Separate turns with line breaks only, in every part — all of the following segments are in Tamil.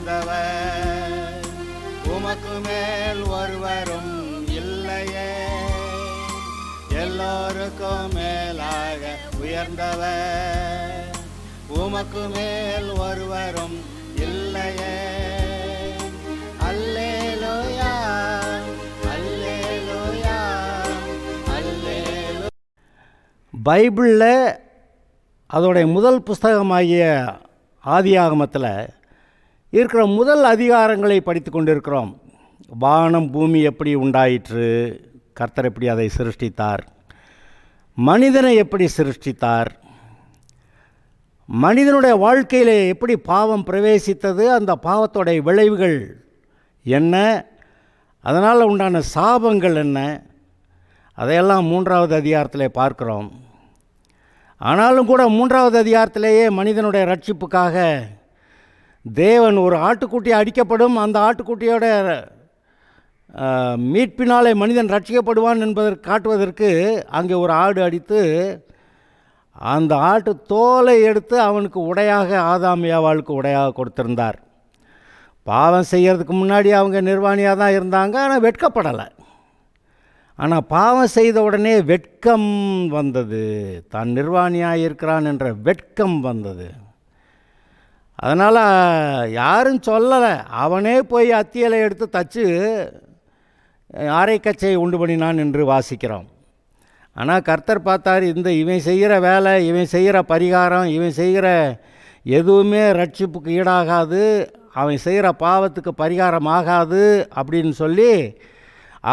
உயர்ந்தவர், உமக்கு மேல் ஒருவரும் இல்லையே. எல்லோருக்கும் மேலாக உயர்ந்தவர், உமக்கு மேல் ஒருவரும் இல்லையே. அல்லேலூயா, அல்லேலூயா, அல்லேலூயா.
பைபிளில் அதோடைய முதல் புஸ்தகமாகிய ஆதியாகமத்தில் இருக்கிற முதல் அதிகாரங்களை படித்து கொண்டிருக்கிறோம். வானம் பூமி எப்படி உண்டாயிற்று, கர்த்தர் எப்படி அதை சிருஷ்டித்தார், மனிதனை எப்படி சிருஷ்டித்தார், மனிதனுடைய வாழ்க்கையில் எப்படி பாவம் பிரவேசித்தது, அந்த பாவத்தோடைய விளைவுகள் என்ன, அதனால் உண்டான சாபங்கள் என்ன, அதையெல்லாம் 3வது அதிகாரத்திலே பார்க்கிறோம். ஆனாலும் கூட 3வது அதிகாரத்திலேயே மனிதனுடைய ரட்சிப்புக்காக தேவன் ஒரு ஆட்டுக்குட்டி அடிக்கப்படும், அந்த ஆட்டுக்குட்டியோட மீட்பினாலே மனிதன் ரட்சிக்கப்படுவான் என்பதற்கு காட்டுவதற்கு அங்கே ஒரு ஆடு அடித்து அந்த ஆட்டு தோலை எடுத்து அவனுக்கு உடையாக, ஆதாம் ஏவாளுக்கு உடையாக கொடுத்திருந்தார். பாவம் செய்கிறதுக்கு முன்னாடி அவங்க நிர்வாணியாக தான் இருந்தாங்க, ஆனால் வெட்கப்படலை. ஆனால் பாவம் செய்த உடனே வெட்கம் வந்தது, தான் நிர்வாணியாக இருக்கிறான் என்ற வெட்கம் வந்தது. அதனால் யாரும் சொல்லலை, அவனே போய் அத்தியலை எடுத்து தச்சு ஆரைக்கச்சையை உண்டு பண்ணினான் என்று வாசிக்கிறோம். ஆனால் கர்த்தர் பார்த்தார், இவன் செய்கிற வேலை, இவன் செய்கிற பரிகாரம், இவன் செய்கிற எதுவுமே ரட்சிப்புக்கு ஈடாகாது, அவன் செய்கிற பாவத்துக்கு பரிகாரம் ஆகாது அப்படின்னு சொல்லி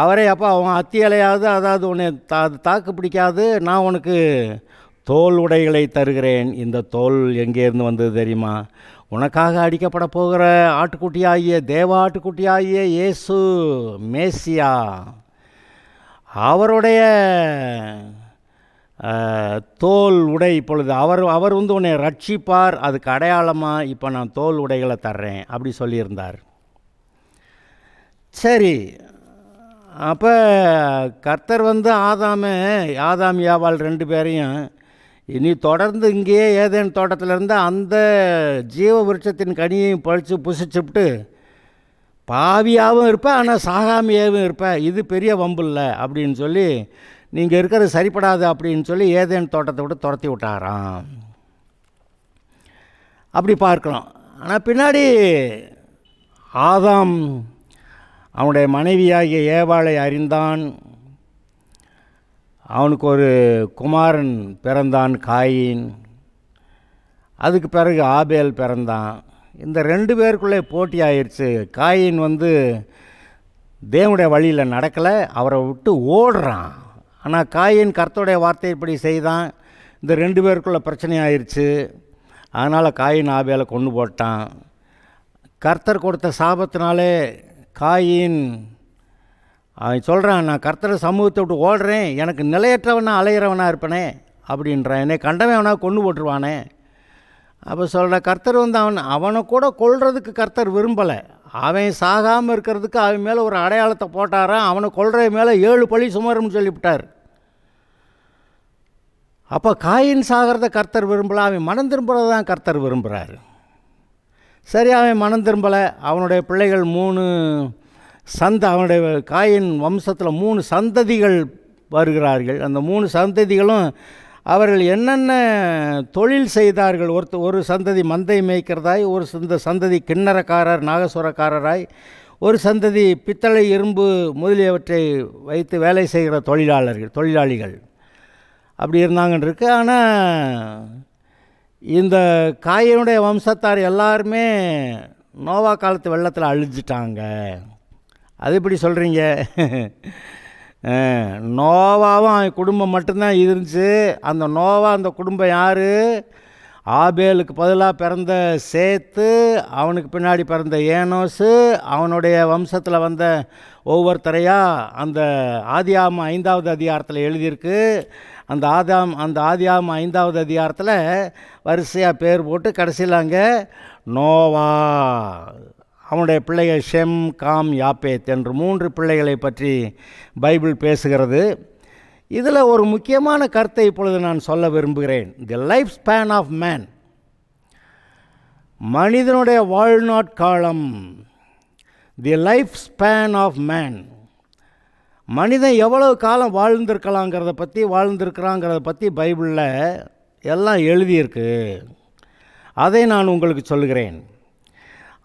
அவரே, அப்போ அவன் அத்தியலையாவது, அதாவது உன்னை தாக்கு பிடிக்காது, நான் உனக்கு தோல் உடைகளை தருகிறேன். இந்த தோல் எங்கேருந்து வந்தது தெரியுமா? உனக்காக அடிக்கப்பட போகிற ஆட்டுக்குட்டியாகிய தேவ ஆட்டுக்குட்டியாகிய இயேசு மேசியா, அவருடைய தோல் உடை இப்பொழுது அவர் உன்னை ரட்சிப்பார், அதுக்கு அடையாளமாக இப்போ நான் தோல் உடைகளை தர்றேன் அப்படி சொல்லியிருந்தார். சரி, அப்போ கர்த்தர் ஆதாம் ஏவாள் 2 பேரையும் இனி தொடர்ந்து இங்கேயே ஏதேன் தோட்டத்திலேருந்து அந்த ஜீவ விருட்சத்தின் கனியையும் பழித்து புசிச்சுவிட்டு பாவியாகவும் இருப்பேன், ஆனால் சாகாமியாகவும் இருப்பேன், இது பெரிய வம்பு இல்லை அப்படின்னு சொல்லி, நீங்கள் இருக்கிறது சரிப்படாது அப்படின்னு சொல்லி ஏதேன் தோட்டத்தை விட்டு துரத்தி விட்டாராம். அப்படி பார்க்கலாம். ஆனால் பின்னாடி ஆதாம் அவனுடைய மனைவியாகிய ஏவாளை அறிந்தான். அவனுக்கு ஒரு குமாரன் பிறந்தான், காயின். அதுக்கு பிறகு ஆபேல் பிறந்தான். இந்த 2 பேருக்குள்ளே போட்டி ஆயிடுச்சு. காயின் தேவனுடைய வழியில் நடக்கலை, அவரை விட்டு ஓடுறான். ஆனால் காயின் கர்த்தருடைய வார்த்தைப்படி செய்தான். இந்த 2 பேருக்குள்ளே பிரச்சனை ஆயிடுச்சு. அதனால் காயின் ஆபேலை கொன்று போட்டான். கர்த்தர் கொடுத்த சாபத்தினாலே காயின் அவன் சொல்கிறான், நான் கர்த்தர் சமூகத்தை விட்டு ஓடுறேன், எனக்கு நிலையற்றவனாக அலையிறவனாக இருப்பனே அப்படின்றான், என்னை கண்டவனாக கொண்டு போட்டுருவானே. அப்போ சொல்கிற கர்த்தர் அவனை கூட கொல்றதுக்கு கர்த்தர் விரும்பலை, அவன் சாகாமல் இருக்கிறதுக்கு அவன் மேலே ஒரு அடையாளத்தை போட்டாரான், அவனை கொல்ற மேலே 7 பழி சுமரும்னு சொல்லிவிட்டார். அப்போ காயின் சாகிறத கர்த்தர் விரும்பலை, அவன் மனம் திரும்புகிறத தான் கர்த்தர் விரும்புகிறார். சரி, அவன் மனம் திரும்பலை. அவனுடைய பிள்ளைகள் 3 அவனுடைய காயின் வம்சத்தில் 3 சந்ததிகள் வருகிறார்கள். அந்த 3 சந்ததிகளும் அவர்கள் என்னென்ன தொழில் செய்தார்கள். ஒரு சந்ததி மந்தை மேய்க்கிறதாய், ஒரு சந்ததி கிண்ணறக்காரர் நாகசுரக்காரராய், ஒரு சந்ததி பித்தளை இரும்பு முதலியவற்றை வைத்து வேலை செய்கிற தொழிலாளிகள் அப்படி இருந்தாங்கன்னு இருக்கு. ஆனால் இந்த காயினுடைய வம்சத்தார் எல்லாருமே நோவா காலத்து வெள்ளத்தில் அழிஞ்சிட்டாங்க. அது எப்படி சொல்கிறீங்க? நோவாவும் அவன் குடும்பம் மட்டும்தான் இருந்துச்சு. அந்த நோவா அந்த குடும்பம் யார்? ஆபேலுக்கு பதிலாக பிறந்த சேத்து, அவனுக்கு பின்னாடி பிறந்த ஏனோசு, அவனுடைய வம்சத்தில் வந்த ஒவ்வொருத்தரையாக அந்த ஆதியாகமம் 5வது அதிகாரத்தில் எழுதியிருக்கு. அந்த ஆதியாகமம் 5வது அதிகாரத்தில் வரிசையாக பேர் போட்டு கடைசியில் அங்கே நோவா, அவனுடைய பிள்ளைகள் ஷெம், காம், யாப்பேத் என்று 3 பிள்ளைகளை பற்றி பைபிள் பேசுகிறது. இதில் ஒரு முக்கியமான கருத்தை இப்பொழுது நான் சொல்ல விரும்புகிறேன். The life span of man. மனிதனுடைய வாழ்நாட்காலம், the life span of man, மனிதன் எவ்வளவு காலம் வாழ்ந்திருக்கிறாங்கிறத பற்றி பைபிளில் எல்லாம் எழுதியிருக்கு. அதை நான் உங்களுக்கு சொல்கிறேன்.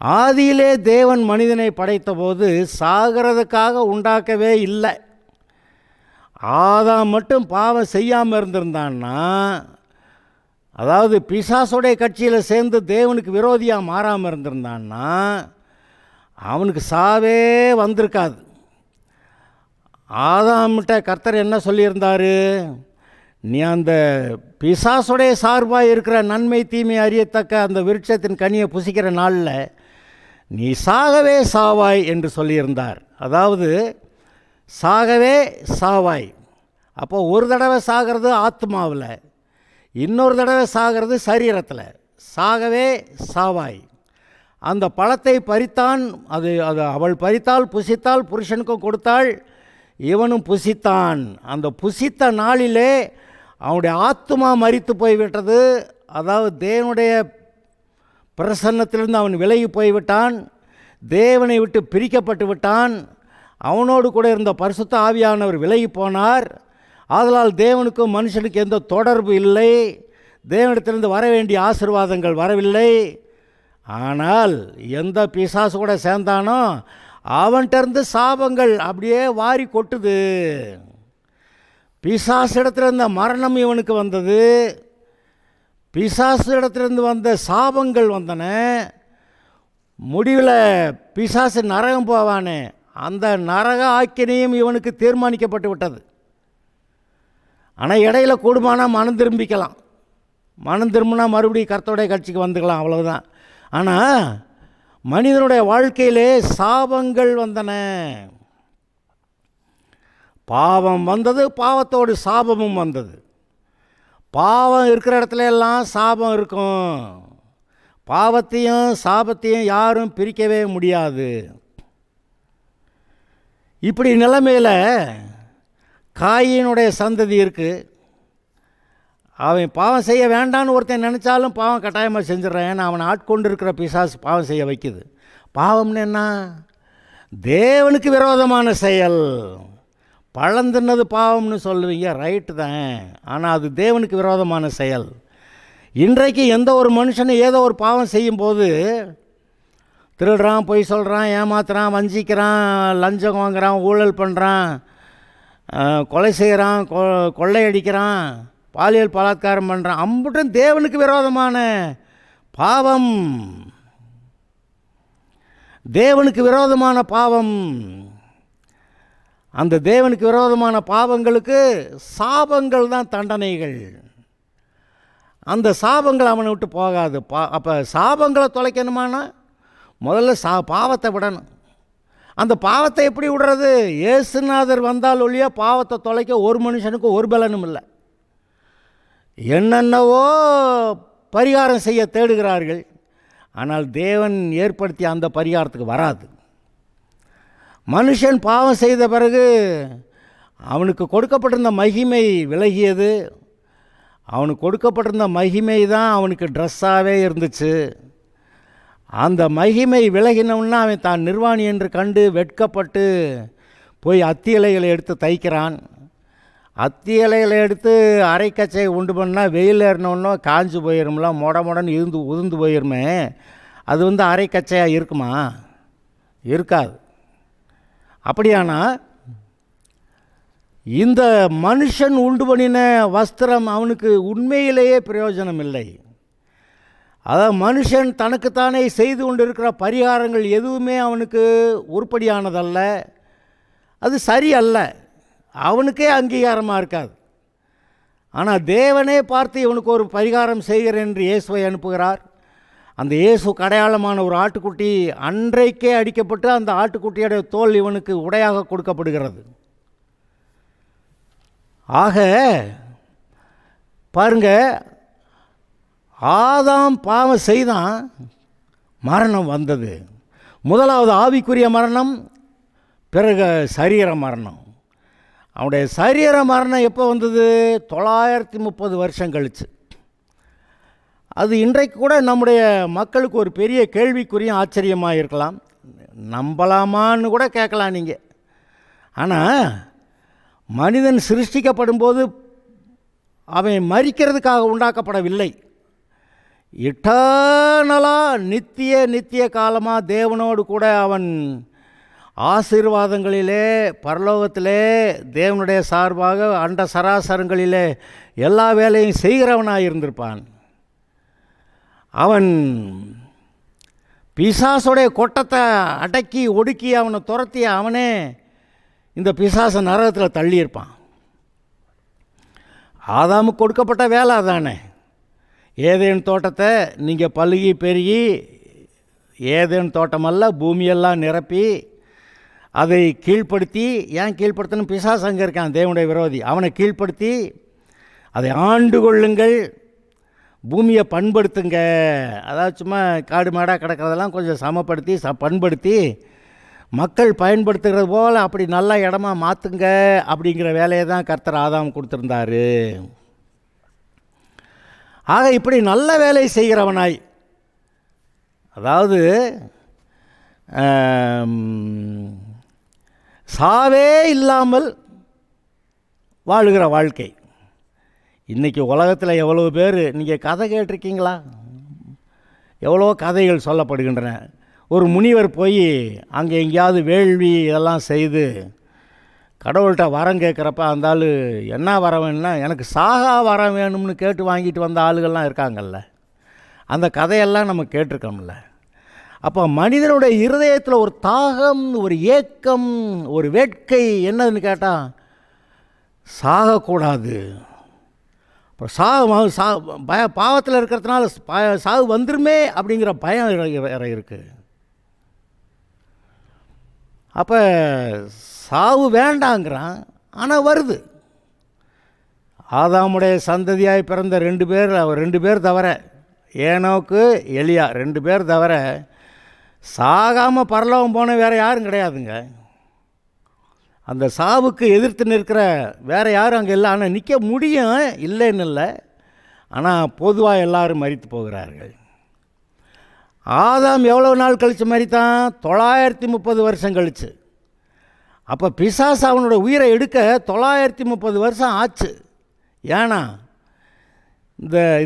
ஆதியிலே தேவன் மனிதனை படைத்தபோது சாகிறதுக்காக உண்டாக்கவே இல்லை. ஆதாம் மட்டும் பாவம் செய்யாமல் இருந்திருந்தான்னா, அதாவது பிசாசுடைய கட்சியில் சேர்ந்து தேவனுக்கு விரோதியாக மாறாமல் இருந்திருந்தான்னா அவனுக்கு சாவே வந்திருக்காது. ஆதாம்கிட்ட கர்த்தர் என்ன சொல்லியிருந்தார்? நீ அந்த பிசாசுடைய சார்பாக இருக்கிற நன்மை தீமை அறியத்தக்க அந்த விருட்சத்தின் கனியை புசிக்கிற நாளில் நீ சாகவே சாவாய் என்று சொல்லியிருந்தார். அதாவது சாகவே சாவாய். அப்போ ஒரு தடவை சாகிறது ஆத்மாவில், இன்னொரு தடவை சாகிறது சரீரத்தில். சாகவே சாவாய். அந்த பழத்தை பறித்தான். அது அவள் பறித்தால் புசித்தால், புருஷனுக்கும் கொடுத்தாள், இவனும் புசித்தான். அந்த புசித்த நாளிலே அவனுடைய ஆத்மா மரித்து போய்விட்டது. அதாவது தேவனுடைய பிரசன்னத்திலிருந்து அவன் விலகி போய்விட்டான், தேவனை விட்டு பிரிக்கப்பட்டு விட்டான். அவனோடு கூட இருந்த பரிசுத்த ஆவியானவர் விலகி போனார். ஆதலால் தேவனுக்கும் மனுஷனுக்கு எந்த தொடர்பு இல்லை. தேவனிடத்திலிருந்து வர வேண்டிய ஆசீர்வாதங்கள் வரவில்லை. ஆனால் எந்த பிசாசு கூட சேர்ந்தானோ அவன்கிட்டருந்து சாபங்கள் அப்படியே வாரி கொட்டுது. பிசாசு இடத்துலேருந்து மரணம் இவனுக்கு வந்தது. பிசாசு இடத்துலேருந்து வந்த சாபங்கள் வந்தன. முடிவில் பிசாசு நரகம் போவானே, அந்த நரக ஆக்கினையும் இவனுக்கு தீர்மானிக்கப்பட்டு விட்டது. ஆனால் இடையில கூடுமானா மனம் திரும்பிக்கலாம். மனம் திரும்பினா மறுபடியும் கர்த்தருடைய கட்சிக்கு வந்துக்கலாம், அவ்வளவுதான். ஆனால் மனிதனுடைய வாழ்க்கையிலே சாபங்கள் வந்தன. பாவம் வந்தது, பாவத்தோடு சாபமும் வந்தது. பாவம் இருக்கிற இடத்துல எல்லாம் சாபம் இருக்கும். பாவத்தையும் சாபத்தையும் யாரும் பிரிக்கவே முடியாது. இப்படி நிலைமையில் காயினுடைய சந்ததி இருக்குது. அவன் பாவம் செய்ய வேண்டான்னு ஒருத்தன் நினச்சாலும் பாவம் கட்டாயமாக செஞ்சிடறான். ஏன்னா அவனை ஆட்கொண்டு இருக்கிற பிசாசு பாவம் செய்ய வைக்குது. பாவம்னு என்ன? தேவனுக்கு விரோதமான செயல். பழந்தின்னது பாவம்னு சொல்லுவீங்க, ரைட்டு தான். ஆனால் அது தேவனுக்கு விரோதமான செயல். இன்றைக்கு எந்த ஒரு மனுஷனும் ஏதோ ஒரு பாவம் செய்யும்போது திருடுறான், பொய் சொல்கிறான், ஏமாத்துறான், வஞ்சிக்கிறான், லஞ்சம் வாங்குறான், ஊழல் பண்ணுறான், கொலை செய்கிறான், கொள்ளையடிக்கிறான், பாலியல் பலாத்காரம் பண்ணுறான், அம்புட்டும் தேவனுக்கு விரோதமான பாவம். தேவனுக்கு விரோதமான பாவம். அந்த தேவனுக்கு விரோதமான பாவங்களுக்கு சாபங்கள் தான் தண்டனைகள். அந்த சாபங்கள் அவனை விட்டு போகாது. அப்போ சாபங்களை தொலைக்கணுமானா முதல்ல பாவத்தை விடணும். அந்த பாவத்தை எப்படி விடுறது? இயேசுநாதர் வந்தால் ஒழிய பாவத்தை தொலைக்க ஒரு மனுஷனுக்கு ஒரு பலனும் இல்லை. என்னென்னவோ பரிகாரம் செய்ய தேடுகிறார்கள். ஆனால் தேவன் ஏற்படுத்திய அந்த பரிகாரத்துக்கு வராது. மனுஷன் பாவம் செய்த பிறகு அவனுக்கு கொடுக்கப்பட்டிருந்த மகிமை விலகியது. அவனுக்கு கொடுக்கப்பட்டிருந்த மகிமை தான் அவனுக்கு ட்ரெஸ்ஸாகவே இருந்துச்சு. அந்த மகிமை விலகினவுன்னா அவன் தான் நிர்வாணி என்று கண்டு வெட்கப்பட்டு போய் அத்தி இலைகளை எடுத்து தைக்கிறான். அத்தி இலைகளை எடுத்து அரைக்கச்சை உண்டு பண்ணால் வெயில் ஏறினோன்னா காஞ்சு போயிரும்ல, மொடன்னு உதிர்ந்து போயிருமே. அது அரைக்கச்சையாக இருக்குமா? இருக்காது. அப்படியானா இந்த மனுஷன் உண்டு பண்ணின வஸ்திரம் அவனுக்கு உண்மையிலேயே பிரயோஜனம் இல்லை. அதாவது மனுஷன் தனக்குத்தானே செய்து கொண்டு இருக்கிற பரிகாரங்கள் எதுவுமே அவனுக்கு உருப்படியானதல்ல. அது சரியல்ல, அவனுக்கே அங்கீகாரமாக இருக்காது. ஆனால் தேவனே பார்த்து இவனுக்கு ஒரு பரிகாரம் செய்கிறேன் என்று இயேசுவை அனுப்புகிறார். அந்த இயேசுக்கு அடையாளமான ஒரு ஆட்டுக்குட்டி அன்றைக்கே அடிக்கப்பட்டு அந்த ஆட்டுக்குட்டியோடைய தோல் இவனுக்கு உடையாக கொடுக்கப்படுகிறது. ஆக பாருங்க, ஆதாம் பாவம் செய்தான், மரணம் வந்தது. முதலாவது ஆவிக்குரிய மரணம், பிறகு சரீர மரணம். அவனுடைய சரீர மரணம் எப்போ வந்தது? 930 வருஷம் கழிச்சு. அது இன்றைக்கு கூட நம்முடைய மக்களுக்கு ஒரு பெரிய கேள்விக்குறியும் ஆச்சரியமாக இருக்கலாம். நம்பலாமான்னு கூட கேட்கலாம் நீங்கள். ஆனால் மனிதன் சிருஷ்டிக்கப்படும்போது அவன் மரிக்கிறதுக்காக உண்டாக்கப்படவில்லை. இட்டர்னலாக நித்திய காலமாக தேவனோடு கூட அவன் ஆசீர்வாதங்களிலே பரலோகத்திலே தேவனுடைய சார்பாக அண்ட சராசரங்களிலே எல்லா வேலையும் செய்கிறவனாக இருந்திருப்பான். அவன் பிசாசுடைய கொட்டத்தை அடக்கி ஒடுக்கி அவனை துரத்தி அவனே இந்த பிசாச நரகத்தில் தள்ளியிருப்பான். ஆதாமுக்கு கொடுக்கப்பட்ட வேலை அதானே. ஏதேன் தோட்டத்தை நீங்கள் பழுகி பெருகி, ஏதேன் தோட்டமல்ல பூமியெல்லாம் நிரப்பி அதை கீழ்ப்படுத்தி, ஏன் கீழ்ப்படுத்தணும், பிசாசு அங்கே இருக்கான் தேவனுடைய விரோதி, அவனை கீழ்ப்படுத்தி அதை ஆண்டு கொள்ளுங்கள், பூமியை பண்படுத்துங்க. அதாவது சும்மா காடு மாடாக கிடக்கிறதெல்லாம் கொஞ்சம் சமப்படுத்தி பண்படுத்தி மக்கள் பயன்படுத்துகிறது போல் அப்படி நல்ல இடமா மாற்றுங்க அப்படிங்கிற வேலையை தான் கர்த்தர் ஆதாம் கொடுத்துருந்தாரு. ஆக இப்படி நல்ல வேலை செய்கிறவனாய், அதாவது சாவே இல்லாமல் வாழுகிற வாழ்க்கை. இன்றைக்கி உலகத்தில் எவ்வளோ பேர் நீங்கள் கதை கேட்டிருக்கீங்களா? எவ்வளோ கதைகள் சொல்லப்படுகின்றன. ஒரு முனிவர் போய் அங்கே எங்கேயாவது வேள்வி இதெல்லாம் செய்து கடவுள்கிட்ட வரம் கேட்குறப்ப அந்த ஆள் என்ன வரம் வேணும்னா, எனக்கு சாகா வரம் வேணும்னு கேட்டு வாங்கிட்டு வந்த ஆளுகள்லாம் இருக்காங்கல்ல. அந்த கதையெல்லாம் நம்ம கேட்டிருக்கோம்ல. அப்போ மனிதனுடைய இருதயத்தில் ஒரு தாகம், ஒரு ஏக்கம், ஒரு வேட்கை என்னதுன்னு கேட்டால் சாகக்கூடாது. அப்புறம் பாவத்தில் இருக்கிறதுனால சாவு வந்துருமே அப்படிங்கிற பயம் வேற இருக்குது. அப்போ சாவு வேண்டாங்கிறான், ஆனால் வருது. ஆதாமுடைய சந்ததியாய் பிறந்த ரெண்டு பேர் தவிர, ஏனோக்கு எலியா 2 பேர் தவிர சாகாமல் பரலோகம் போன வேறு யாரும் கிடையாதுங்க. அந்த சாவுக்கு எதிர்த்து நிற்கிற வேறு யாரும் அங்கே இல்லை. ஆனால் நிற்க முடியும், இல்லைன்னு இல்லை. ஆனால் பொதுவாக எல்லாரும் மரித்து போகிறார்கள். ஆதாம் எவ்வளோ நாள் கழித்து மரித்தான்? 930 வருஷம் கழித்து. அப்போ பிசாசு அவனோட உயிரை எடுக்க 930 வருஷம் ஆச்சு. ஏன்னா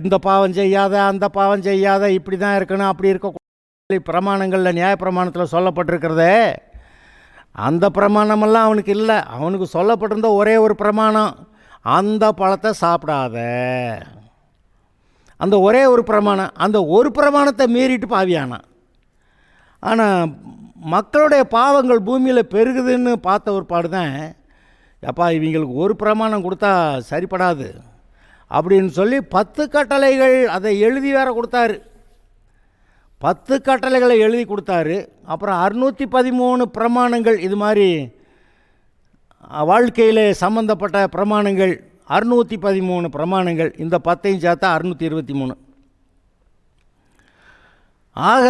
இந்த பாவம் செய்யாத, அந்த பாவம் செய்யாத, இப்படி தான் இருக்கணும், அப்படி இருக்க பிரமாணங்களில் நியாய பிரமாணத்தில் சொல்லப்பட்டிருக்கிறதே, அந்த பிரமாணமெல்லாம் அவனுக்கு இல்லை. அவனுக்கு சொல்லப்பட்டிருந்த ஒரே ஒரு பிரமாணம், அந்த பழத்தை சாப்பிடாத. அந்த ஒரே ஒரு பிரமாணம், அந்த ஒரு பிரமாணத்தை மீறிட்டு பாவியானான். ஆனால் மக்களுடைய பாவங்கள் பூமியில் பெருகுதுன்னு பார்த்த ஒரு பாடு தான், அப்பா இவங்களுக்கு ஒரு பிரமாணம் கொடுத்தா சரிப்படாது அப்படின்னு சொல்லி 10 கட்டளைகள் அதை எழுதி வேற கொடுத்தாரு. 10 கட்டளைகளை எழுதி கொடுத்தாரு. அப்புறம் 613 பிரமாணங்கள், இது மாதிரி வாழ்க்கையில் சம்பந்தப்பட்ட பிரமாணங்கள் 613 பிரமாணங்கள். இந்த 10ஐயும் சேர்த்தா 623. ஆக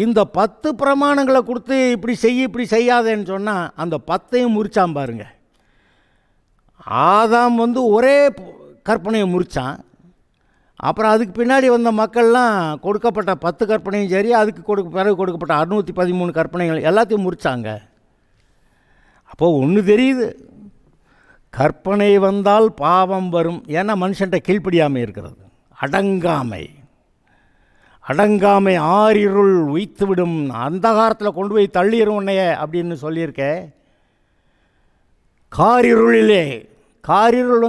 இந்த 10 பிரமாணங்களை கொடுத்து இப்படி இப்படி செய்யாதேன்னு சொன்னால் அந்த 10ஐயும் முறிச்சான் பாருங்க. ஆதாம் ஒரே கற்பனையை முறிச்சான். அப்புறம் அதுக்கு பின்னாடி வந்த மக்கள்லாம் கொடுக்கப்பட்ட 10 கற்பனையும் சரி, அதுக்கு பிறகு கொடுக்கப்பட்ட 613 கற்பனைகள் எல்லாத்தையும் முறிச்சாங்க. அப்போது ஒன்று தெரியுது, கற்பனை வந்தால் பாவம் வரும். ஏன்னா மனுஷன்ட்ட கீழ்ப்படியாமல் இருக்கிறது. அடங்காமை ஆறிருள் உய்த்துவிடும், அந்தகாரத்தில் கொண்டு போய் தள்ளிடும் உன்னைய அப்படின்னு சொல்லியிருக்கேன். காரிருள்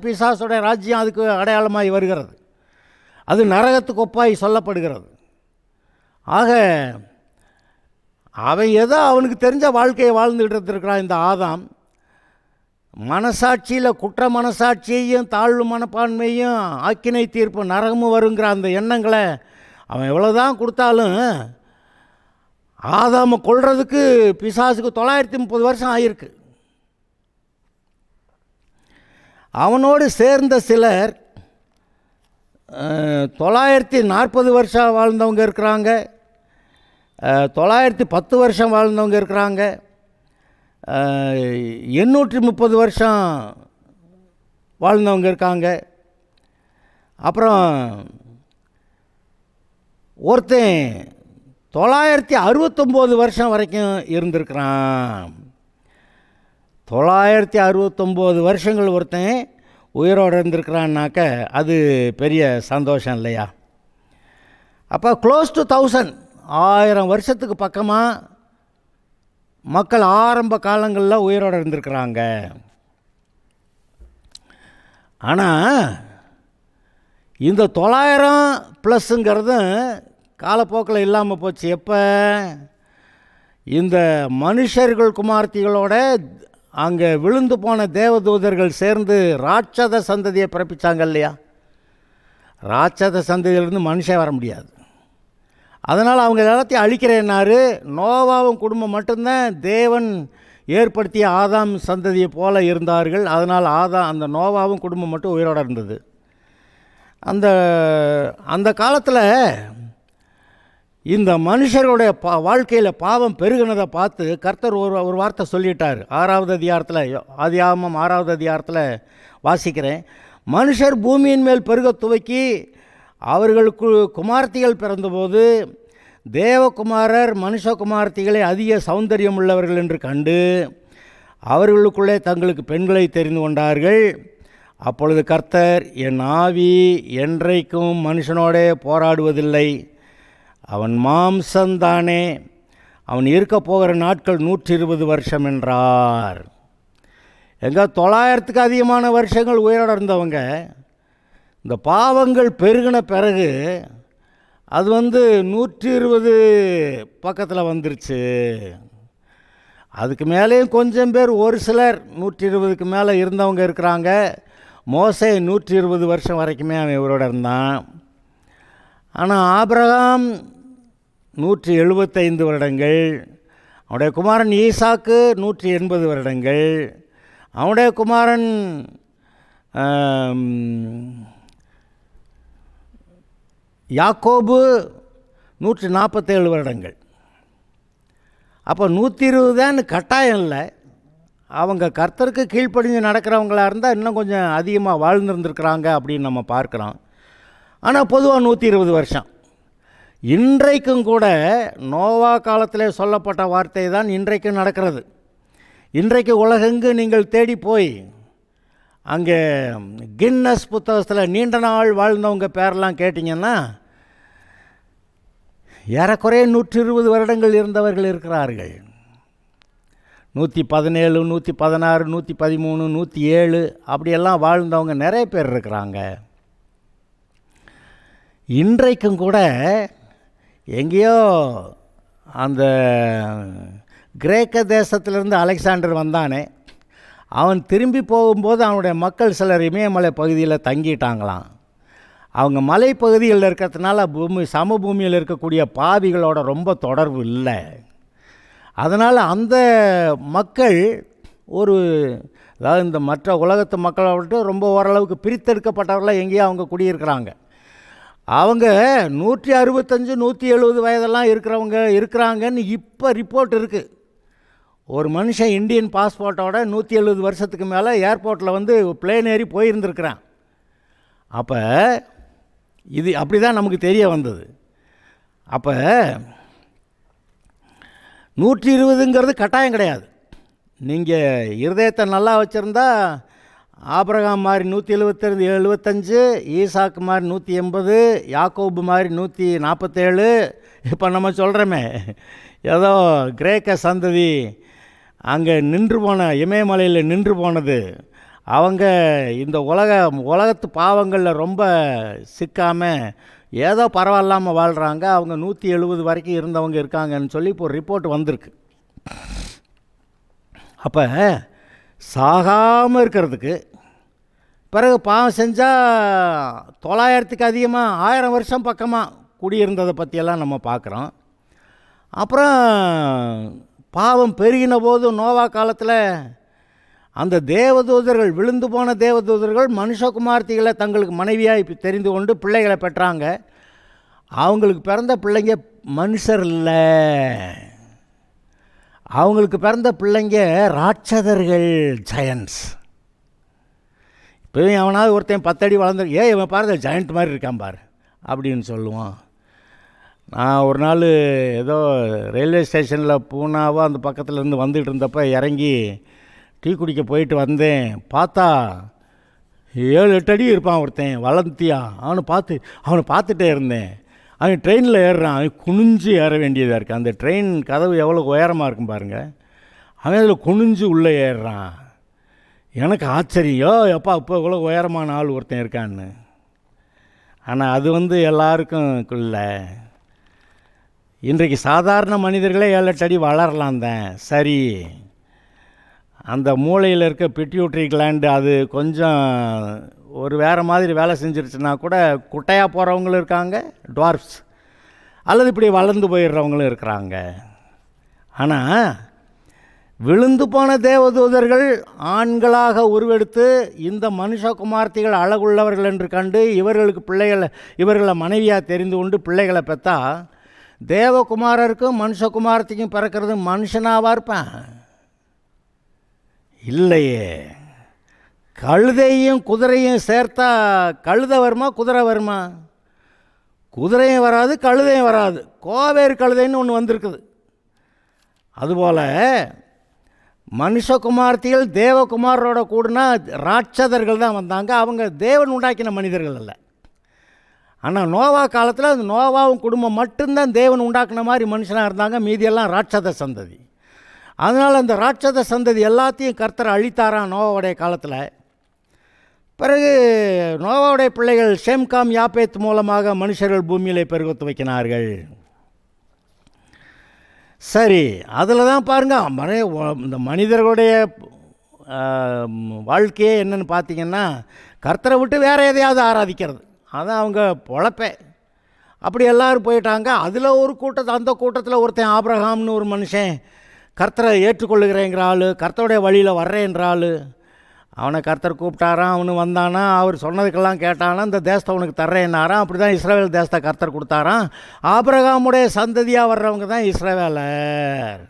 பிசாசுடைய ராஜ்யம் அதுக்கு அடையாளமாகி வருகிறது. அது நரகத்துக்கு ஒப்பாய் சொல்லப்படுகிறது. ஆக அவன் ஏதோ அவனுக்கு தெரிஞ்ச வாழ்க்கையை வாழ்ந்துகிட்டு இருக்கிறான். இந்த ஆதாம் மனசாட்சியில் குற்ற மனசாட்சியையும் தாழ்வு மனப்பான்மையும் ஆக்கினை தீர்ப்பு நரகமும் வருங்கிற அந்த எண்ணங்களை அவன் எவ்வளோதான் கொடுத்தாலும் ஆதாமை கொல்றதுக்கு பிசாசுக்கு 930 வருஷம் ஆகிருக்கு. அவனோடு சேர்ந்த சிலர் 940 வருஷம் வாழ்ந்தவங்க இருக்கிறாங்க, 910 வருஷம் வாழ்ந்தவங்க இருக்கிறாங்க, 830 வருஷம் வாழ்ந்தவங்க இருக்காங்க. அப்புறம் ஒருத்தன் 969 வருஷம் வரைக்கும் இருந்திருக்கிறான். 969 வருஷங்கள் ஒருத்தன் உயிரோடு இருந்திருக்கிறான்னாக்க அது பெரிய சந்தோஷம் இல்லையா? அப்போ க்ளோஸ் டு 1000 வருஷத்துக்கு பக்கமாக மக்கள் ஆரம்ப காலங்களில் உயிரோடு இருந்திருக்கிறாங்க. ஆனால் இந்த 900+ காலப்போக்கில் இல்லாமல் போச்சு. எப்போ இந்த மனுஷர்கள் குமார்த்திகளோட அங்கே விழுந்து போன தேவதூதர்கள் சேர்ந்து ராட்சத சந்ததியை பிறப்பிச்சாங்க இல்லையா? ராட்சத சந்ததியிலிருந்து மனுஷன் வர முடியாது. அதனால் அவங்க எல்லாத்தையும் அழிக்கிறேன்னாரு. நோவாவும் குடும்பம் மட்டும்தான் தேவன் ஏற்படுத்திய ஆதாம் சந்ததியை போல இருந்தார்கள். அதனால் அந்த நோவாவும் குடும்பம் மட்டும் உயிரோடு இருந்தது. அந்த காலத்தில் இந்த மனுஷருடைய வாழ்க்கையில் பாவம் பெருகினதை பார்த்து கர்த்தர் ஒரு வார்த்தை சொல்லிட்டார். 6வது அதிகாரத்தில், ஆதியாகமம் 6வது அதிகாரத்தில் வாசிக்கிறேன். மனுஷர் பூமியின் மேல் பெருக துவக்கி அவர்களுக்கு குமார்த்திகள் பிறந்தபோது தேவகுமாரர் மனுஷகுமார்த்திகளை அதிக சௌந்தரியம் உள்ளவர்கள் என்று கண்டு அவர்களுக்குள்ளே தங்களுக்கு பெண்களை தெரிந்து கொண்டார்கள். அப்பொழுது கர்த்தர், என் ஆவி என்றைக்கும் மனுஷனோடே போராடுவதில்லை, அவன் மாம்சந்தானே, அவன் இருக்க போகிற நாட்கள் 120 வருஷம் என்றார். எங்கே 900க்கு அதிகமான வருஷங்கள் உயிரோடு இருந்தவங்க இந்த பாவங்கள் பெருகின பிறகு அது 120 பக்கத்தில் வந்துருச்சு. அதுக்கு மேலேயும் கொஞ்சம் பேர், ஒரு சிலர் 120க்கு மேலே இருந்தவங்க இருக்கிறாங்க. மோசே 120 வருஷம் வரைக்குமே அவன் இவரோட இருந்தான். ஆனால் ஆபிரகாம் 175 வருடங்கள், அவனுடைய குமாரன் ஈசாக்கு 180 வருடங்கள், அவனுடைய குமாரன் யாக்கோபு 147 வருடங்கள். அப்போ 120 தான் கட்டாயம் இல்லை. அவங்க கர்த்தருக்கு கீழ்ப்படிஞ்சு நடக்கிறவங்களாக இருந்தால் இன்னும் கொஞ்சம் அதிகமாக வாழ்ந்துருந்துருக்குறாங்க அப்படின்னு நம்ம பார்க்குறோம். ஆனால் பொதுவாக 120 வருஷம். இன்றைக்கும் கூட நோவா காலத்தில் சொல்லப்பட்ட வார்த்தை தான் இன்றைக்கும் நடக்கிறது. இன்றைக்கு உலகெங்கு நீங்கள் தேடி போய் அங்கே கின்னஸ் புத்தகத்தில் நீண்ட நாள் வாழ்ந்தவங்க பேரெல்லாம் கேட்டிங்கன்னா ஏறக்குறைய 120 வருடங்கள் இருந்தவர்கள் இருக்கிறார்கள். 117, 116, 113, 107 அப்படியெல்லாம் வாழ்ந்தவங்க நிறைய பேர் இருக்கிறாங்க. இன்றைக்கும் கூட எங்கேயோ அந்த கிரேக்க தேசத்திலிருந்து அலெக்சாண்டர் வந்தானே, அவன் திரும்பி போகும்போது அவனுடைய மக்கள் சிலர் இமயமலை பகுதியில் தங்கிட்டாங்களாம். அவங்க மலைப்பகுதிகளில் இருக்கிறதுனால சமபூமியில் இருக்கக்கூடிய பாவிகளோட ரொம்ப தொடர்பு இல்லை. அதனால் அந்த மக்கள் அதாவது இந்த மற்ற உலகத்து மக்களை விட்டு ரொம்ப ஓரளவுக்கு பிரித்தெடுக்கப்பட்டவர்களாக எங்கேயோ அவங்க குடியிருக்கிறாங்க. அவங்க 165, 170 வயதெல்லாம் இருக்கிறாங்கன்னு இப்போ ரிப்போர்ட் இருக்குது. ஒரு மனுஷன் இந்தியன் பாஸ்போர்ட்டோட 170 வருஷத்துக்கு மேலே ஏர்போர்ட்டில் பிளேன் ஏறி போயிருந்துருக்கிறான். அப்போ இது அப்படி தான் நமக்கு தெரிய வந்தது. அப்போ 120ங்கிறது கட்டாயம் கிடையாது. நீங்கள் இருதயத்தை நல்லா வச்சுருந்தா ஆபிரகாம் மாதிரி 175, ஈசாக்கு மாதிரி 180, யாக்கோபு மாதிரி 147. இப்போ நம்ம சொல்கிறோமே ஏதோ கிரேக்க சந்ததி அங்கே நின்று போன இமயமலையில் நின்று போனது, அவங்க இந்த உலகத்து பாவங்களில் ரொம்ப சிக்காமல் ஏதோ பரவாயில்லாமல் வாழ்கிறாங்க, அவங்க 170 வரைக்கும் இருந்தவங்க இருக்காங்கன்னு சொல்லி இப்போ ஒரு ரிப்போர்ட் வந்திருக்கு. அப்போ சாகாமல் இருக்கிறதுக்கு பிறகு பாவம் செஞ்சால் 900க்கு அதிகமாக 1000 வருஷம் பக்கமாக குடியிருந்ததை பற்றியெல்லாம் நம்ம பார்க்குறோம். அப்புறம் பாவம் பெருகின போது நோவா காலத்தில் அந்த தேவதூதர்கள், விழுந்து போன தேவதூதர்கள் மனுஷகுமார்த்திகளை தங்களுக்கு மனைவியாக தெரிந்து கொண்டு பிள்ளைகளை பெற்றாங்க. அவங்களுக்கு பிறந்த பிள்ளைங்க மனுஷர் இல்லை, அவங்களுக்கு பிறந்த பிள்ளைங்க ராட்சதர்கள், ஜயன்ஸ். இப்போயும் அவனாவது ஒருத்தன் 10 அடி வளர்ந்து இவன் பாரு ஜெயண்ட் மாதிரி இருக்கான் பாரு அப்படின்னு சொல்லுவான். நான் ஒரு நாள் ஏதோ ரயில்வே ஸ்டேஷனில் பூனாவோ அந்த பக்கத்துலேருந்து வந்துட்டு இருந்தப்போ இறங்கி டீ குடிக்க போயிட்டு வந்தேன். பார்த்தா 7-8 அடி இருப்பான் ஒருத்தன், வளர்த்தியா. அவனை பார்த்துட்டே இருந்தேன். அவன் ட்ரெயினில் ஏறுறான், அவன் குனிஞ்சு ஏற வேண்டியதாக இருக்குது. அந்த ட்ரெயின் கதவு எவ்வளோ உயரமாக இருக்கும் பாருங்கள். அவன் அதில் குனிஞ்சு உள்ளே ஏறுறான். எனக்கு ஆச்சரியம், எப்பா இப்போ இவ்வளோ உயரமான ஆள் ஒருத்தன் இருக்கான்னு. ஆனால் அது எல்லாருக்கும் இல்லை. இன்றைக்கு சாதாரண மனிதர்களே 7-8 அடி வளரலாம் தான். சரி, அந்த மூளையில் இருக்க பிட்யூட்ரி கிளாண்டு அது கொஞ்சம் ஒரு வேறு மாதிரி வேலை செஞ்சிருச்சுன்னா கூட குட்டையாக போகிறவங்களும் இருக்காங்க, டுவார்ஃப்ஸ், அல்லது இப்படி வளர்ந்து போயிடுறவங்களும் இருக்கிறாங்க. ஆனால் விழுந்து போன தேவதூதர்கள் ஆண்களாக உருவெடுத்து இந்த மனுஷகுமார்த்திகள் அழகுள்ளவர்கள் என்று கண்டு இவர்களை மனைவியாக தெரிந்து கொண்டு பிள்ளைகளை பெற்றா தேவகுமாரருக்கும் மனுஷகுமாரத்திக்கும் பிறக்கிறது மனுஷனாவா இருப்பேன்? இல்லையே. கழுதையும் குதிரையும் சேர்த்தா கழுதை வருமா, குதிரை வருமா? குதிரையும் வராது, கழுதையும் வராது. கோவேறு கழுதைன்னு ஒன்று வந்திருக்குது. அதுபோல் மனுஷகுமார்த்திகள் தேவகுமாரோட கூடனா ராட்சதர்கள் தான் வந்தாங்க. அவங்க தேவன் உண்டாக்கின மனிதர்கள் அல்ல. ஆனால் நோவா காலத்தில் அந்த நோவாவும் குடும்பம் மட்டும்தான் தேவன் உண்டாக்குன மாதிரி மனுஷனாக இருந்தாங்க. மீதியெல்லாம் ராட்சத சந்ததி. அதனால் அந்த ராட்சத சந்ததி எல்லாத்தையும் கர்த்தர் அழித்தாராம் நோவாவுடைய காலத்தில். பிறகு நோவாவுடைய பிள்ளைகள் ஷேம் காம் யாப்பேத் மூலமாக மனுஷர்கள் பூமியிலே பெருகத்து வைக்கினார்கள். சரி, அதில் தான் பாருங்கள் இந்த மனிதர்களுடைய வாழ்க்கையே என்னென்னு பார்த்தீங்கன்னா, கர்த்தரை விட்டு வேறு எதையாவது ஆராதிக்கிறது. அதான் அவங்க பொழப்பே. அப்படி எல்லோரும் போயிட்டாங்க. அதில் அந்த கூட்டத்தில் ஒருத்தன் ஆபிரகாம்னு ஒரு மனுஷன், கர்த்தரை ஏற்றுக்கொள்ளுகிறேங்கிற ஆள், கர்த்தருடைய வழியில் வர்றேன்ற ஆள். அவனை கர்த்தர் கூப்பிட்டாரான், அவனு வந்தானா, அவர் சொன்னதுக்கெல்லாம் கேட்டானா, இந்த தேசத்தை அவனுக்கு தர்றேன்னாரான். அப்படி தான் இஸ்ரவேல் தேசத்தை கர்த்தர் கொடுத்தாரான். ஆபிரகாமுடைய சந்ததியாக வர்றவங்க தான் இஸ்ரவேலர்.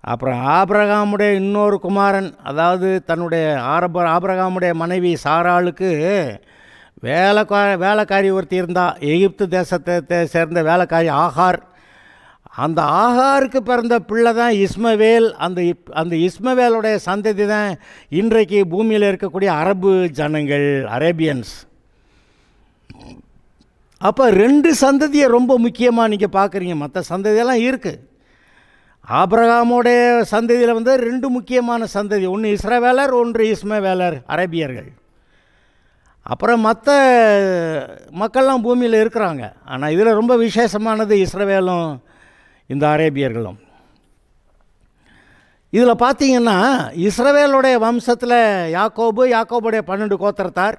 அப்புறம் ஆபிரகாமுடைய இன்னொரு குமாரன், அதாவது தன்னுடைய ஆபிரகாமுடைய மனைவி சாராளுக்கு வேலைக்காரி ஒருத்தி இருந்தா, எகிப்து தேசத்தை சேர்ந்த வேலைக்காரி ஆகார். அந்த ஆகாருக்கு பிறந்த பிள்ளை தான் இஸ்மவேல். அந்த இஸ்மவேலுடைய சந்ததி தான் இன்றைக்கு பூமியில் இருக்கக்கூடிய அரபு ஜனங்கள், அரேபியன்ஸ். அப்போ 2 சந்ததியை ரொம்ப முக்கியமாக நீங்கள் பார்க்குறீங்க. மற்ற சந்ததியெல்லாம் இருக்குது. ஆபிரகாமுடைய சந்ததியில் 2 முக்கியமான சந்ததி, ஒன்று இஸ்ரவேலர், ஒன்று இஸ்மவேலர், அரேபியர்கள். அப்புறம் மற்ற மக்கள்லாம் பூமியில் இருக்கிறாங்க. ஆனால் இதில் ரொம்ப விசேஷமானது இஸ்ரவேலும் இந்த அரேபியர்களும். இதில் பார்த்தீங்கன்னா இஸ்ரவேலுடைய வம்சத்தில் யாக்கோபுடைய 12 கோத்திரத்தார்.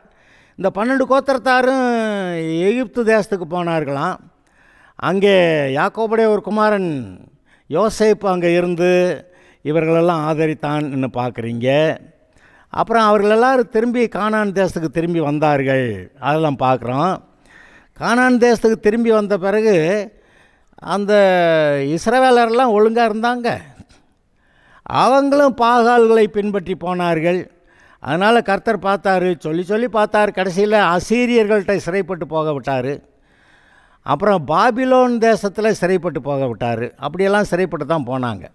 இந்த 12 கோத்திரத்தாரும் எகிப்து தேசத்துக்கு போனார்களாம். அங்கே யாக்கோபுடைய ஒரு குமாரன் யோசேப்பு அங்கே இருந்து இவர்களெல்லாம் ஆதரித்தான்னு பார்க்குறீங்க. அப்புறம் அவர்களெல்லாம் திரும்பி கானான் தேசத்துக்கு திரும்பி வந்தார்கள், அதெல்லாம் பார்க்குறோம். கானான் தேசத்துக்கு திரும்பி வந்த பிறகு அந்த இஸ்ரவேலரெல்லாம் ஒழுங்காக இருந்தாங்க. அவங்களும் பாகால்களை பின்பற்றி போனார்கள். அதனால் கர்த்தர் பார்த்தார், சொல்லி பார்த்தார். கடைசியில் அசீரியர்கள்ட்ட சிறைப்பட்டு போக விட்டார். அப்புறம் பாபிலோன் தேசத்தில் சிறைப்பட்டு போக விட்டார். அப்படியெல்லாம் சிறைப்பட்டு தான் போனாங்க.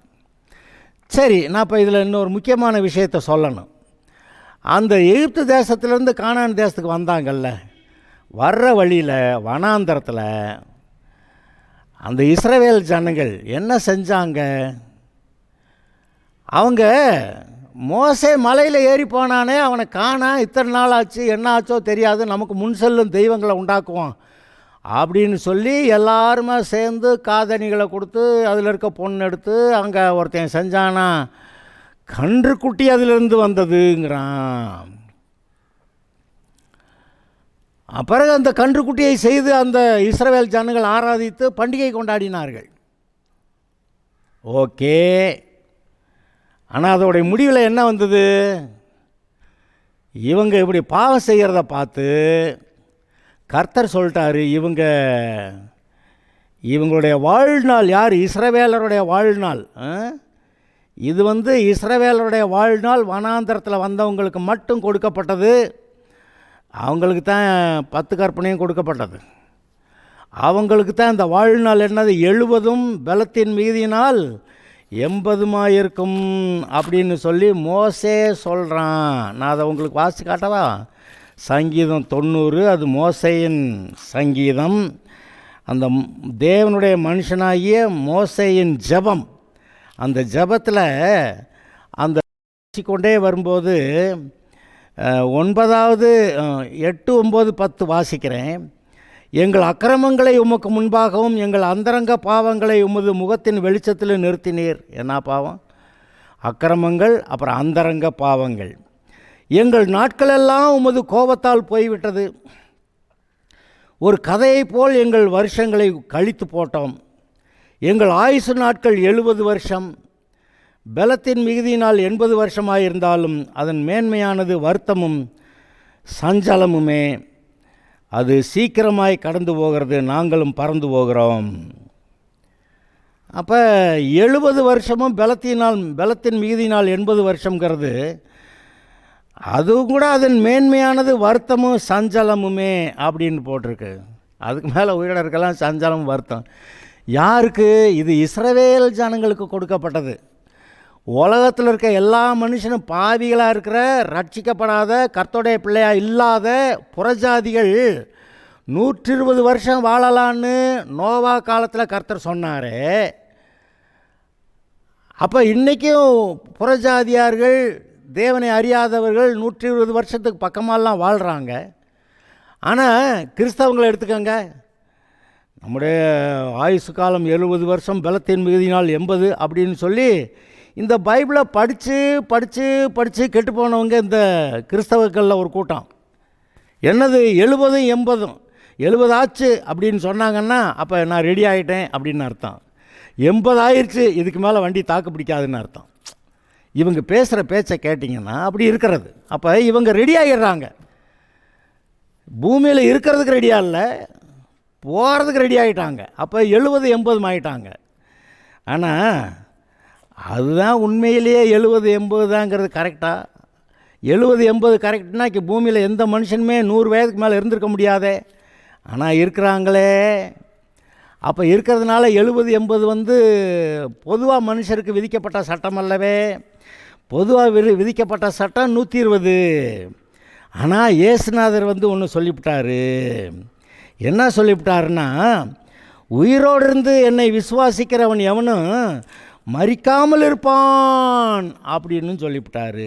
சரி, நான் இப்போ இதில் இன்னொரு முக்கியமான விஷயத்தை சொல்லணும். அந்த எகிப்து தேசத்துலேருந்து கானான் தேசத்துக்கு வந்தாங்கல்ல, வர்ற வழியில் வனாந்தரத்தில் அந்த இஸ்ரவேல் ஜனங்கள் என்ன செஞ்சாங்க? அவங்க மோசே மலையில் ஏறி போனானே, அவனை காணா, இத்தனை நாள் ஆச்சு, என்ன ஆச்சோ தெரியாது, நமக்கு முன் செல்லும் தெய்வங்களை உண்டாக்குவோம் அப்படின்னு சொல்லி எல்லாருமே சேர்ந்து காதணிகளை கொடுத்து அதில் இருக்க பொண்ணு எடுத்து அங்கே ஒருத்தன் செஞ்சானா, கன்றுக்குட்டி அதிலிருந்து வந்ததுங்கிறான். பிறகு அந்த கன்றுக்குட்டியை செய்து அந்த இஸ்ரவேல் ஜனங்கள் ஆராதித்து பண்டிகை கொண்டாடினார்கள். ஓகே, ஆனால் அதோடைய முடிவில் என்ன வந்தது? இவங்க இப்படி பாவம் செய்கிறத பார்த்து கர்த்தர் சொல்லிட்டாரு, இவங்களுடைய வாழ்நாள், யார்? இஸ்ரவேலருடைய வாழ்நாள். இது இஸ்ரவேலருடைய வாழ்நாள் வனாந்தரத்தில் வந்தவங்களுக்கு மட்டும் கொடுக்கப்பட்டது. அவங்களுக்கு தான் 10 கற்பனையும் கொடுக்கப்பட்டது. அவங்களுக்கு தான் இந்த வாழ்நாள் என்னது 70 பலத்தின் மிகுதியினால் 80 இருக்கும் அப்படின்னு சொல்லி மோசே சொல்கிறான். நான் அதை உங்களுக்கு வாசித்து காட்டவா? சங்கீதம் 90, அது மோசேயின் சங்கீதம். அந்த தேவனுடைய மனுஷனாகிய மோசேயின் ஜெபம், அந்த ஜெபத்தில் அந்த கொண்டே வரும்போது 9, 8, 9, 10 வாசிக்கிறேன். எங்கள் அக்கிரமங்களை உமக்கு முன்பாகவும் எங்கள் அந்தரங்க பாவங்களை உமது முகத்தின் வெளிச்சத்தில் நிறுத்தினீர். என்ன பாவம்? அக்கிரமங்கள், அப்புறம் அந்தரங்க பாவங்கள். எங்கள் நாட்களெல்லாம் உமது கோபத்தால் போய்விட்டது. ஒரு கதையைப் போல் எங்கள் வருஷங்களை கழித்து போட்டோம். எங்கள் ஆயுசு நாட்கள் 70 வருஷம். பலத்தின் மிகுதியினால் 80 வருஷமாயிருந்தாலும் அதன் மேன்மையானது வருத்தமும் சஞ்சலமுமே. அது சீக்கிரமாய் கடந்து போகிறது, நாங்களும் பறந்து போகிறோம். அப்போ 70 வருஷமும் பலத்தின் மிகுதியினால் 80 வருஷங்கிறது, அதுவும் கூட அதன் மேன்மையானது வருத்தமும் சஞ்சலமுமே அப்படின்னு போட்டிருக்கு. அதுக்கு மேலே உயிரிழக்கலாம் சஞ்சலம் வருத்தம். யாருக்கு? இது இஸ்ரவேல் ஜனங்களுக்கு கொடுக்கப்பட்டது. உலகத்தில் இருக்க எல்லா மனுஷனும் பாவிகளாக இருக்கிற, ரட்சிக்கப்படாத, கர்த்தருடைய பிள்ளையாக இல்லாத புறஜாதிகள் 120 வருஷம் வாழலான்னு நோவா காலத்தில் கர்த்தர் சொன்னார். அப்போ இன்றைக்கும் புறஜாதியார்கள், தேவனை அறியாதவர்கள் 120 வருஷத்துக்கு பக்கமாலாம் வாழ்கிறாங்க. ஆனால் கிறிஸ்தவங்களை எடுத்துக்கோங்க, நம்முடைய ஆயுசு காலம் 70 வருஷம், பலத்தின் மிகுதியினால் 80 அப்படின்னு சொல்லி இந்த பைபிளை படித்து படித்து படித்து கெட்டு போனவங்க இந்த கிறிஸ்தவர்களில் ஒரு கூட்டம். என்னது 70, 80, 70 ஆச்சு அப்படின்னு சொன்னாங்கன்னா அப்போ நான் ரெடி ஆகிட்டேன் அப்படின்னு அர்த்தம். 80 ஆயிடுச்சு, இதுக்கு மேலே வண்டி தாக்கு பிடிக்காதுன்னு அர்த்தம். இவங்க பேசுகிற பேச்சை கேட்டிங்கன்னா அப்படி இருக்கிறது. அப்போ இவங்க ரெடி ஆகிடுறாங்க. பூமியில் இருக்கிறதுக்கு ரெடியாக இல்லை, போகிறதுக்கு ரெடி ஆகிட்டாங்க. அப்போ 70, 80 ஆகிட்டாங்க. ஆனால் அதுதான் உண்மையிலேயே 70, 80 தாங்கிறது கரெக்டாக? 70, 80 கரெக்ட்னா பூமியில் எந்த மனுஷனுமே 100 வயதுக்கு மேலே இருந்திருக்க முடியாதே. ஆனால் இருக்கிறாங்களே. அப்போ இருக்கிறதுனால 70, 80 பொதுவாக மனுஷருக்கு விதிக்கப்பட்ட சட்டம் அல்லவே. பொதுவாக விதிக்கப்பட்ட சட்டம் 120. ஆனால் இயேசுநாதர் ஒன்று சொல்லிவிட்டார். என்ன சொல்லிவிட்டாருன்னா, உயிரோடு இருந்து என்னை விசுவாசிக்கிறவன் எவனும் மரிக்காமல் இருப்பான் அப்படின்னு சொல்லிவிட்டார்.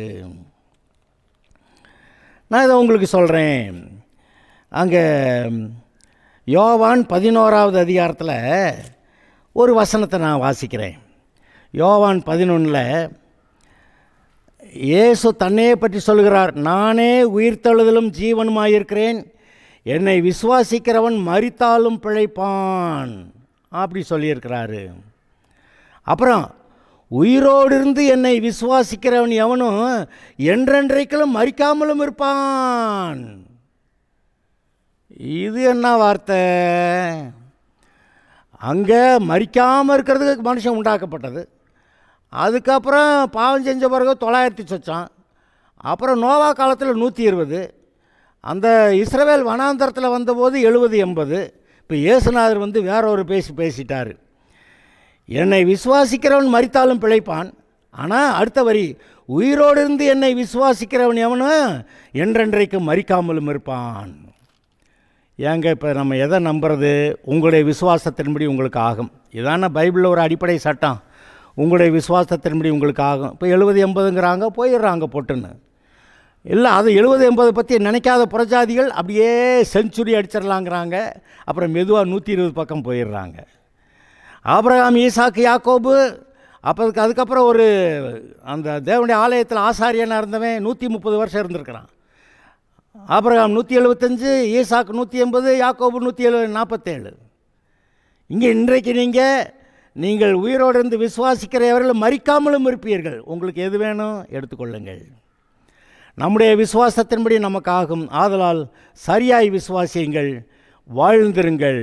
நான் இதை உங்களுக்கு சொல்கிறேன். அங்கே யோவான் 11வது அதிகாரத்தில் ஒரு வசனத்தை நான் வாசிக்கிறேன். யோவான் 11 இயேசு தன்னையே பற்றி சொல்கிறார். நானே உயிர்த்தெழுதலும் ஜீவனுமாயிருக்கிறேன், என்னை விசுவாசிக்கிறவன் மரித்தாலும் பிழைப்பான் அப்படி சொல்லியிருக்கிறாரு. அப்புறம் உயிரோடு இருந்து என்னை விசுவாசிக்கிறவன் எவனும் என்றென்றைக்கும் மரிக்காமலும் இருப்பான். இது என்ன வார்த்தை? அங்கே மரிக்காமல் இருக்கிறதுக்கு மனுஷன் உண்டாக்கப்பட்டது. அதுக்கப்புறம் பாவம் செஞ்ச பிறகு 900 சொச்சான். அப்புறம் நோவா காலத்தில் 120. அந்த இஸ்ரவேல் வனாந்தரத்தில் வந்தபோது 70, 80. இப்போ இயேசுநாதர் வேற ஒரு பேசிட்டார். என்னை விசுவாசிக்கிறவன் மரித்தாலும் பிழைப்பான். ஆனால் அடுத்த வரி, உயிரோடு இருந்து என்னை விசுவாசிக்கிறவன் எவனும் என்றென்றைக்கும் மரிக்காமலும் இருப்பான். ஏங்க இப்போ நம்ம எதை நம்புறது? உங்களுடைய விசுவாசத்தின்படி உங்களுக்கு ஆகும். இதான பைபிளில் ஒரு அடிப்படை சட்டம். உங்களுடைய விசுவாசத்தின்படி உங்களுக்கு ஆகும். இப்போ 70, 80ங்கிறாங்க, போயிடுறாங்க பொட்டுன்னு. இல்லை, அது 70, 80 பற்றி நினைக்காத புறஜாதிகள் அப்படியே செஞ்சுரி அடிச்சிடலாங்கிறாங்க. அப்புறம் மெதுவாக 120 பக்கம் போயிடுறாங்க. ஆபிரகாம், ஈசாக்கு, யாக்கோபு, அதுக்கப்புறம் ஒரு அந்த தேவனுடைய ஆலயத்தில் ஆசாரியனாக இருந்தவன் 130 வருஷம் இருந்திருக்கிறான். ஆபிரகாம் 175, ஈசாக்கு 180, யாக்கோபு 147. இங்கே இன்றைக்கு நீங்கள் உயிரோடு இருந்து விசுவாசிக்கிறவர்கள் மரிக்காமலும் இருப்பீர்கள். உங்களுக்கு எது வேணும் எடுத்துக்கொள்ளுங்கள். நம்முடைய விசுவாசத்தின்படி நமக்கு ஆகும். ஆதலால் சரியாய் விசுவாசியுங்கள், வாழ்ந்திருங்கள்.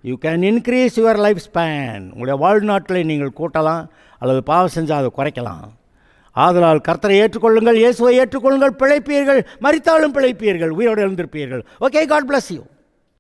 You can increase your life span. உங்களுடைய வாழ்நாட்களை நீங்கள் கூட்டலாம், அல்லது பாவம் செஞ்சால் அதை குறைக்கலாம். ஆதலால் கர்த்தரை ஏற்றுக்கொள்ளுங்கள், இயேசுவை ஏற்றுக்கொள்ளுங்கள், பிழைப்பீர்கள், மரித்தாலும் பிழைப்பீர்கள், உயிரோடு எழுந்திருப்பீர்கள். Okay, God bless you.